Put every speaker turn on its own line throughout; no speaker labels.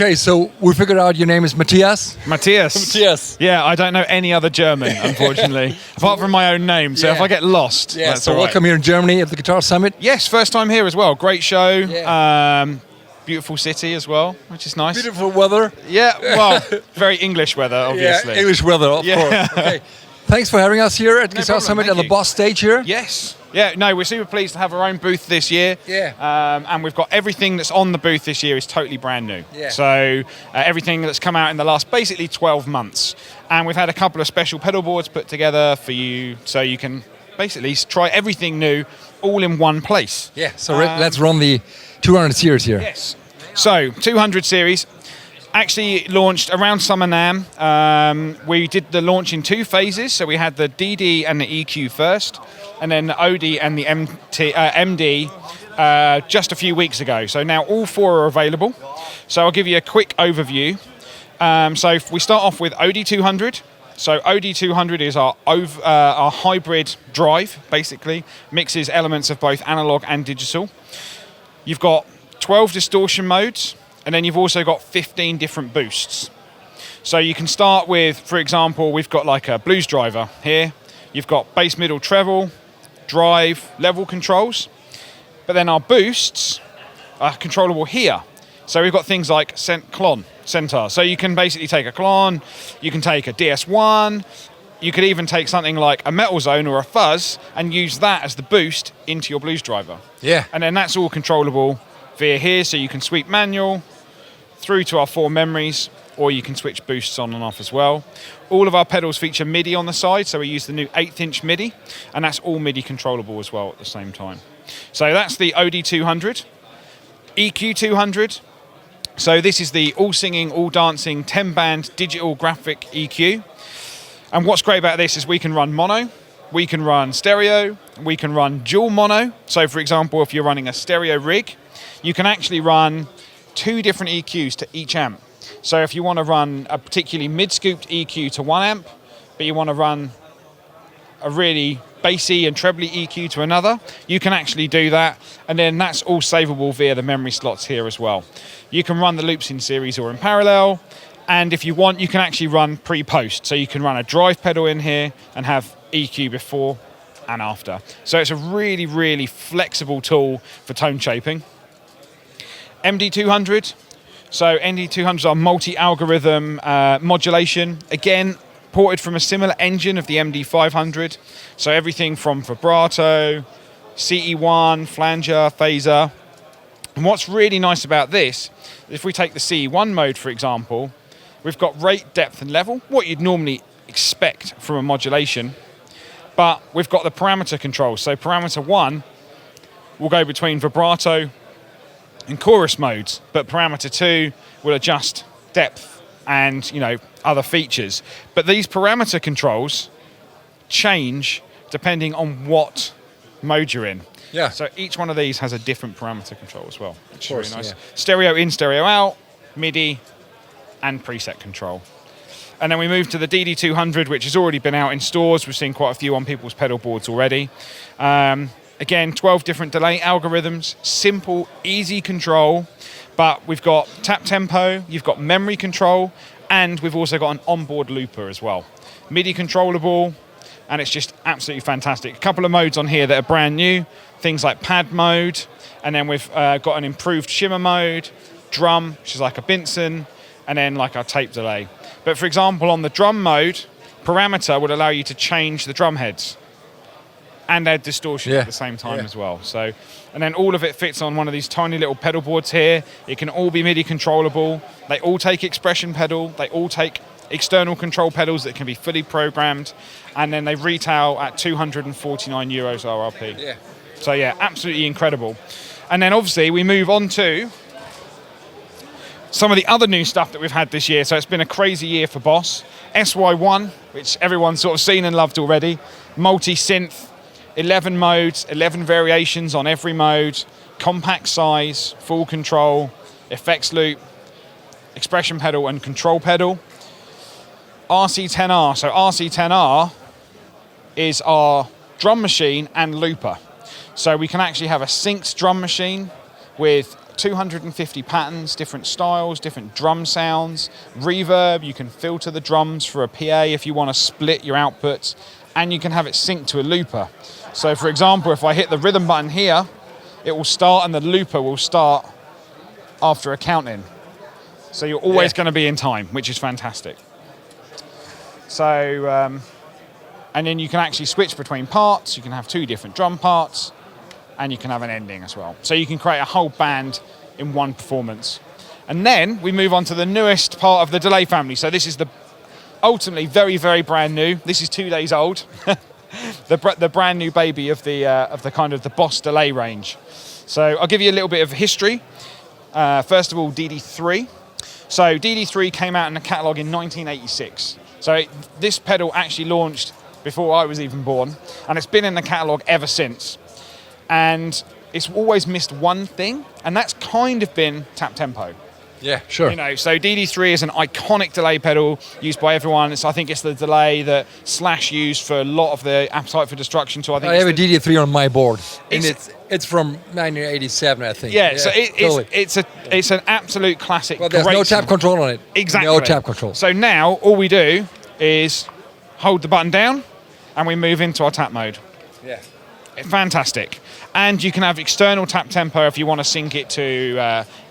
Okay, so we figured out your name is Matthias.
Matthias.
Matthias.
Yeah, I don't know any other German, unfortunately, apart from my own name. So if I get lost, that's
so
all right.
welcome here in Germany at the Guitar Summit.
Yes, first time here as well. Great show.
Yeah.
Beautiful city as well, which is nice.
Beautiful weather.
Yeah, well, very English weather, obviously.
Yeah, English weather, of course. Okay. Thanks for having us here at Guitar Summit on the Boss stage here.
Yes. Yeah, no, we're super pleased to have our own booth this year.
Yeah.
And we've got everything that's on the booth this year is totally brand new.
Yeah.
So everything that's come out in the last basically 12 months. And we've had a couple of special pedal boards put together for you so you can basically try everything new all in one place.
Yeah, so let's run the 200 series here.
Yes. So 200 series. Actually launched around Summer NAMM. We did the launch in 2 phases. So we had the DD and the EQ first, and then the OD and the MD just a few weeks ago. So now all 4 are available. So I'll give you a quick overview. So if we start off with OD200. So OD200 is our hybrid drive, basically. Mixes elements of both analog and digital. You've got 12 distortion modes. And then you've also got 15 different boosts. So you can start with, for example, we've got like a blues driver here. You've got bass, middle, treble, drive, level controls. But then our boosts are controllable here. So we've got things like clon, centaur. So you can basically take a clon, you can take a DS1, you could even take something like a metal zone or a fuzz and use that as the boost into your blues driver.
Yeah.
And then that's all controllable via here, so you can sweep manual through to our 4 memories, or you can switch boosts on and off as well. All of our pedals feature MIDI on the side, so we use the new 1/8" MIDI, and that's all MIDI controllable as well at the same time. So that's the OD200. EQ200. So this is the all singing, all dancing 10-band digital graphic EQ. And what's great about this is we can run mono, we can run stereo, we can run dual mono. So for example, if you're running a stereo rig, you can actually run 2 different EQs to each amp. So if you want to run a particularly mid-scooped EQ to 1 amp, but you want to run a really bassy and trebly EQ to another, you can actually do that. And then that's all savable via the memory slots here as well. You can run the loops in series or in parallel. And if you want, you can actually run pre-post. So you can run a drive pedal in here and have EQ before and after. So it's a really, really flexible tool for tone shaping. MD200. So MD200s are multi-algorithm modulation. Again, ported from a similar engine of the MD500. So everything from vibrato, CE1, flanger, phaser. And what's really nice about this, if we take the CE1 mode, for example, we've got rate, depth, and level, what you'd normally expect from a modulation. But we've got the parameter control. So parameter 1 will go between vibrato and chorus modes, but parameter 2 will adjust depth and other features. But these parameter controls change depending on what mode you're in.
Yeah.
So each one of these has a different parameter control as well, which is really nice.
Yeah.
Stereo in, stereo out, MIDI, and preset control. And then we move to the DD200, which has already been out in stores. We've seen quite a few on people's pedal boards already. Again, 12 different delay algorithms, simple, easy control, but we've got tap tempo, you've got memory control, and we've also got an onboard looper as well. MIDI controllable, and it's just absolutely fantastic. A couple of modes on here that are brand new, things like pad mode, and then we've got an improved shimmer mode, drum, which is like a Binson, and then like our tape delay. But for example, on the drum mode, parameter would allow you to change the drum heads and add distortion at the same time as well. So, and then all of it fits on one of these tiny little pedal boards here. It can all be MIDI controllable. They all take expression pedal. They all take external control pedals that can be fully programmed. And then they retail at €249 RRP.
Yeah.
So yeah, absolutely incredible. And then obviously we move on to some of the other new stuff that we've had this year. So it's been a crazy year for Boss. SY1, which everyone's sort of seen and loved already. Multi-synth, 11 modes, 11 variations on every mode, compact size, full control, effects loop, expression pedal and control pedal. RC10R, so RC10R is our drum machine and looper. So we can actually have a synced drum machine with 250 patterns, different styles, different drum sounds, reverb. You can filter the drums for a PA if you want to split your outputs, and you can have it synced to a looper. So for example, if I hit the rhythm button here, it will start and the looper will start after a count-in. So you're always going to be in time, which is fantastic. So, and then you can actually switch between parts. You can have 2 different drum parts, and you can have an ending as well. So you can create a whole band in one performance. And then we move on to the newest part of the delay family. So this is the ultimately very, very brand new. This is 2 days old. the brand new baby of the kind of the Boss delay range. So I'll give you a little bit of history. First of all, DD3. So DD3 came out in the catalogue in 1986. So this pedal actually launched before I was even born, and it's been in the catalogue ever since. And it's always missed one thing, and that's kind of been tap tempo.
Yeah, sure.
You know, so DD3 is an iconic delay pedal used by everyone. I think it's the delay that Slash used for a lot of the Appetite for Destruction tour.
I have a DD3 on my board, and it's from 1987, I think.
Yeah, so it's an absolute classic.
Well, there's no tap control on it.
Exactly.
No tap control.
So now all we do is hold the button down, and we move into our tap mode.
Yeah.
Fantastic. And you can have external tap tempo if you want to sync it to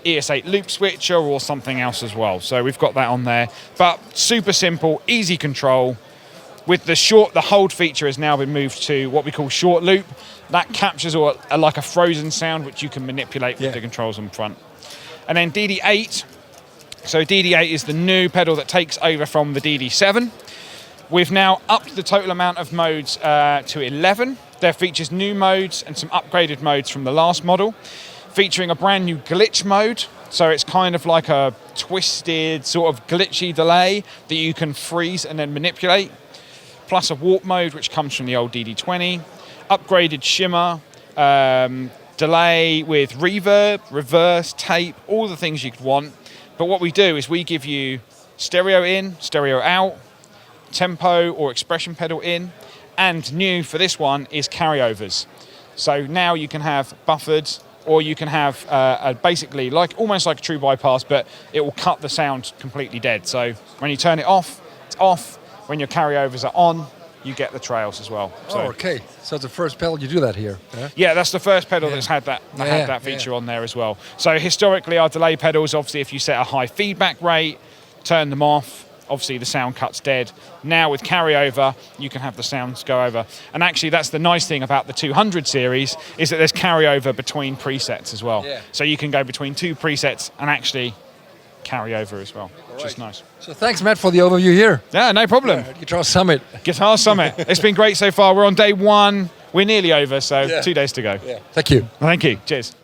ES8 loop switcher or something else as well. So we've got that on there. But super simple, easy control. With the hold feature has now been moved to what we call short loop. That captures like a frozen sound, which you can manipulate with the controls on front. And then DD8. So DD8 is the new pedal that takes over from the DD7. We've now upped the total amount of modes to 11. There features new modes and some upgraded modes from the last model, featuring a brand new glitch mode. So it's kind of like a twisted, sort of glitchy delay that you can freeze and then manipulate, plus a warp mode, which comes from the old DD20, upgraded shimmer, delay with reverb, reverse, tape, all the things you could want. But what we do is we give you stereo in, stereo out, tempo or expression pedal in, and new for this one is carryovers. So now you can have buffered, or you can have basically almost like a true bypass, but it will cut the sound completely dead. So when you turn it off, it's off. When your carryovers are on, you get the trails as well. So,
okay. So it's the first pedal you do that here.
Yeah, that's the first pedal that's had that feature on there as well. So historically, our delay pedals, obviously, if you set a high feedback rate, turn them off, obviously the sound cuts dead. Now with carryover, you can have the sounds go over. And actually that's the nice thing about the 200 series, is that there's carryover between presets as well. Yeah. So you can go between 2 presets and actually carry over as well, which is nice.
So thanks, Matt, for the overview here.
Yeah, no problem.
Guitar Summit.
Guitar Summit. It's been great so far. We're on day 1. We're nearly over, so 2 days to go.
Yeah. Thank you.
Thank you. Cheers.